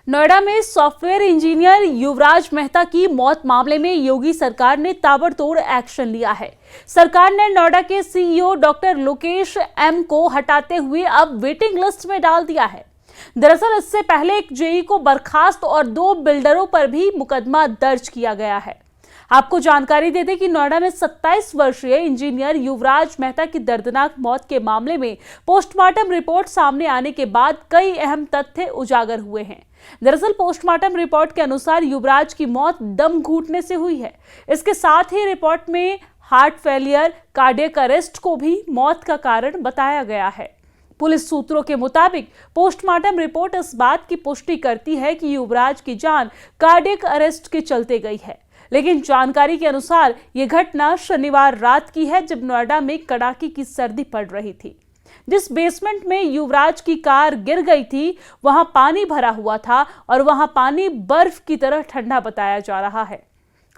नोएडा में software engineer युवराज मेहता की मौत मामले में योगी सरकार ने ताबड़तोड़ एक्शन लिया है। सरकार ने नोएडा के सीईओ डॉक्टर लोकेश एम को हटाते हुए अब वेटिंग लिस्ट में डाल दिया है। दरअसल इससे पहले एक जेई को बर्खास्त और 2 बिल्डरों पर भी मुकदमा दर्ज किया गया है। आपको जानकारी दे दें कि नोएडा में 27 वर्षीय इंजीनियर युवराज मेहता की दर्दनाक मौत के मामले में पोस्टमार्टम रिपोर्ट सामने आने के बाद कई अहम तथ्य उजागर हुए हैं। दरअसल पोस्टमार्टम रिपोर्ट के अनुसार युवराज की मौत दम घुटने से हुई है। इसके साथ ही रिपोर्ट में हार्ट फेलियर, कार्डियक अरेस्ट को भी मौत का कारण बताया गया है। पुलिस सूत्रों के मुताबिक पोस्टमार्टम रिपोर्ट इस बात की पुष्टि करती है कि युवराज की जान कार्डियक अरेस्ट के चलते गई है, लेकिन जानकारी के अनुसार यह घटना शनिवार रात की है, जब नोएडा में कड़ाके की सर्दी पड़ रही थी। जिस बेसमेंट में युवराज की कार गिर गई थी, वहां पानी भरा हुआ था और वहां पानी बर्फ की तरह ठंडा बताया जा रहा है।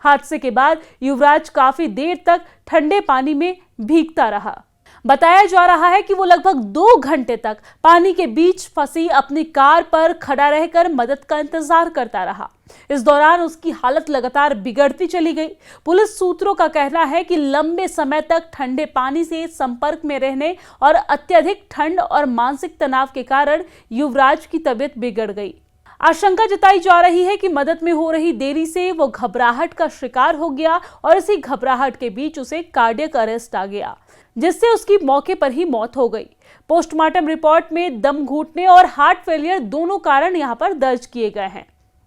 हादसे के बाद युवराज काफी देर तक ठंडे पानी में भीगता रहा। बताया जा रहा है कि वो लगभग 2 घंटे तक पानी के बीच फंसी अपनी कार पर खड़ा रहकर मदद का इंतजार करता रहा। इस दौरान उसकी हालत लगातार बिगड़ती चली गई। पुलिस सूत्रों का कहना है कि लंबे समय तक ठंडे पानी से संपर्क में रहने और अत्यधिक ठंड और मानसिक तनाव के कारण युवराज की तबीयत बिगड़ गई। आशंका जताई जा रही है कि मदद में हो रही देरी से वो घबराहट का शिकार हो गया और इसी घबराहट के बीच उसे कार्डियक अरेस्ट आ गया, जिससे उसकी मौके पर ही मौत हो गई। पोस्टमार्टम रिपोर्ट में दम घुटने और हार्ट फेलियर दोनों कारण यहां पर दर्ज किए गए हैं।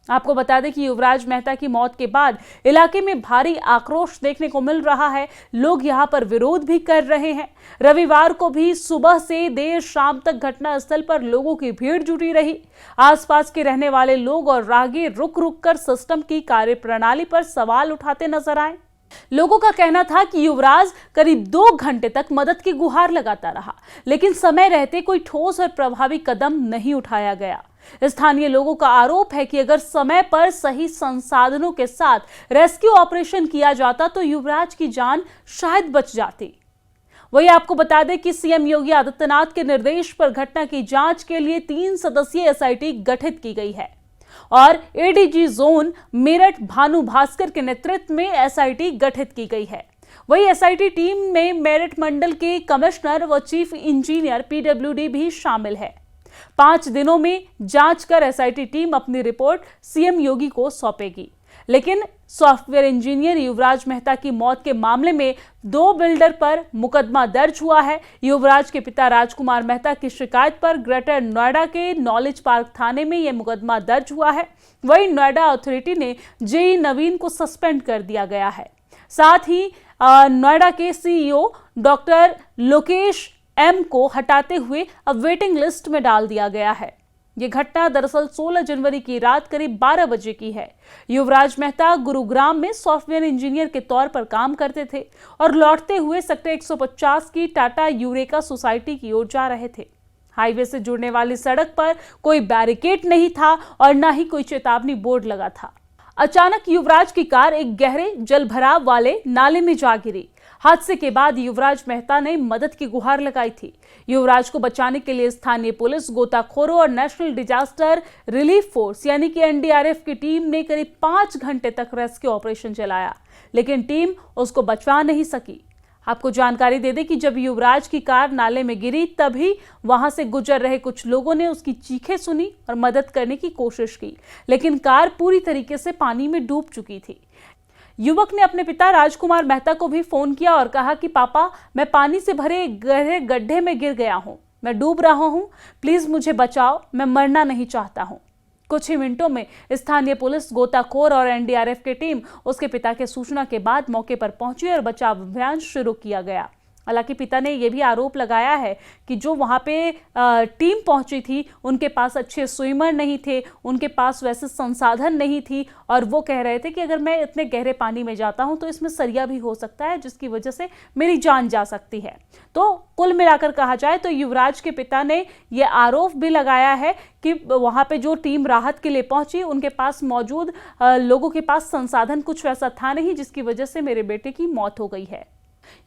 आपको बता दें कि युवराज मेहता की मौत के बाद इलाके में भारी आक्रोश देखने को मिल रहा है। लोग यहां पर विरोध भी कर रहे हैं। रविवार को भी सुबह से देर शाम तक घटनास्थल पर लोगों की भीड़ जुटी रही। आसपास के रहने वाले लोग और राहगीर रुक रुक कर सिस्टम की कार्यप्रणाली पर सवाल उठाते नजर आए। लोगों का कहना था कि युवराज करीब 2 घंटे तक मदद की गुहार लगाता रहा, लेकिन समय रहते कोई ठोस और प्रभावी कदम नहीं उठाया गया। स्थानीय लोगों का आरोप है कि अगर समय पर सही संसाधनों के साथ रेस्क्यू ऑपरेशन किया जाता तो युवराज की जान शायद बच जाती। वही आपको बता दें कि सीएम योगी आदित्यनाथ के निर्देश पर घटना की जांच के लिए 3 सदस्यीय एसआईटी गठित की गई है और एडीजी जोन मेरठ भानु भास्कर के नेतृत्व में एसआईटी गठित की गई है। वही एसआईटी टीम में मेरठ मंडल के कमिश्नर व चीफ इंजीनियर पीडब्ल्यूडी भी शामिल है। 5 दिनों में जांच कर एसआईटी टीम अपनी रिपोर्ट सीएम योगी को सौंपेगी। लेकिन सॉफ्टवेयर इंजीनियर युवराज मेहता की मौत के मामले में 2 बिल्डर पर मुकदमा दर्ज हुआ है। युवराज के पिता राजकुमार मेहता की शिकायत पर ग्रेटर नोएडा के नॉलेज पार्क थाने में यह मुकदमा दर्ज हुआ है। वहीं नोएडा अथॉरिटी ने जेई नवीन को सस्पेंड कर दिया गया है। साथ ही नोएडा के सीईओ डॉक्टर लोकेश एम को हटाते हुए अब वेटिंग लिस्ट में डाल दिया गया है। यह घटना दरअसल 16 जनवरी की रात करीब 12 बजे की है। युवराज मेहता गुरुग्राम में सॉफ्टवेयर इंजीनियर के तौर पर काम करते थे और लौटते हुए सेक्टर 150 की टाटा यूरेका सोसाइटी की ओर जा रहे थे। हाईवे से जुड़ने वाली सड़क पर कोई बैरिकेड नहीं था और न ही कोई चेतावनी बोर्ड लगा था। अचानक युवराज की कार एक गहरे जलभराव वाले नाले में जा गिरी। हादसे के बाद युवराज मेहता ने मदद की गुहार लगाई थी। युवराज को बचाने के लिए स्थानीय पुलिस, गोताखोरों और नेशनल डिजास्टर रिलीफ फोर्स यानी कि एनडीआरएफ की टीम ने करीब 5 घंटे तक रेस्क्यू ऑपरेशन चलाया, लेकिन टीम उसको बचा नहीं सकी। आपको जानकारी दे दें कि जब युवराज की कार नाले में गिरी, तभी वहां से गुजर रहे कुछ लोगों ने उसकी चीखें सुनी और मदद करने की कोशिश की, लेकिन कार पूरी तरीके से पानी में डूब चुकी थी। युवक ने अपने पिता राजकुमार मेहता को भी फोन किया और कहा कि पापा, मैं पानी से भरे गहरे गड्ढे में गिर गया हूं, मैं डूब रहा हूं, प्लीज मुझे बचाओ, मैं मरना नहीं चाहता हूं। कुछ ही मिनटों में स्थानीय पुलिस, गोताखोर और एनडीआरएफ की टीम उसके पिता के सूचना के बाद मौके पर पहुंची और बचाव अभियान शुरू किया गया। हालांकि पिता ने यह भी आरोप लगाया है कि जो वहां पे टीम पहुंची थी, उनके पास अच्छे स्विमर नहीं थे, उनके पास वैसे संसाधन नहीं थी और वो कह रहे थे कि अगर मैं इतने गहरे पानी में जाता हूं तो इसमें सरिया भी हो सकता है, जिसकी वजह से मेरी जान जा सकती है। तो कुल मिलाकर कहा जाए तो युवराज के पिता ने यह आरोप भी लगाया है कि वहां पे जो टीम राहत के लिए पहुंची, उनके पास मौजूद लोगों के पास संसाधन कुछ वैसा था नहीं, जिसकी वजह से मेरे बेटे की मौत हो गई है।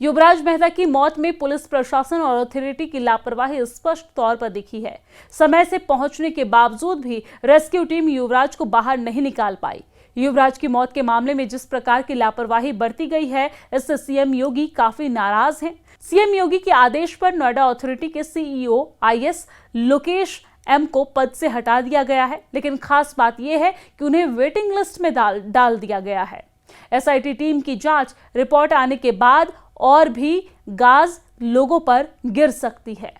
युवराज मेहता की मौत में पुलिस प्रशासन और अथॉरिटी की लापरवाही स्पष्ट तौर पर दिखी है। समय से पहुंचने के बावजूद भी रेस्क्यू टीम युवराज को बाहर नहीं निकाल पाई। युवराज की मौत के मामले में जिस प्रकार की लापरवाही बरती गई है, इससे सीएम योगी काफी नाराज हैं। सीएम योगी के आदेश पर नोएडा अथॉरिटी के सीईओ आईएस लोकेश एम को पद से हटा दिया गया है, लेकिन खास बात यह है कि उन्हें वेटिंग लिस्ट में डाल दिया गया है। एसआईटी टीम की जांच रिपोर्ट आने के बाद और भी गाज लोगों पर गिर सकती है।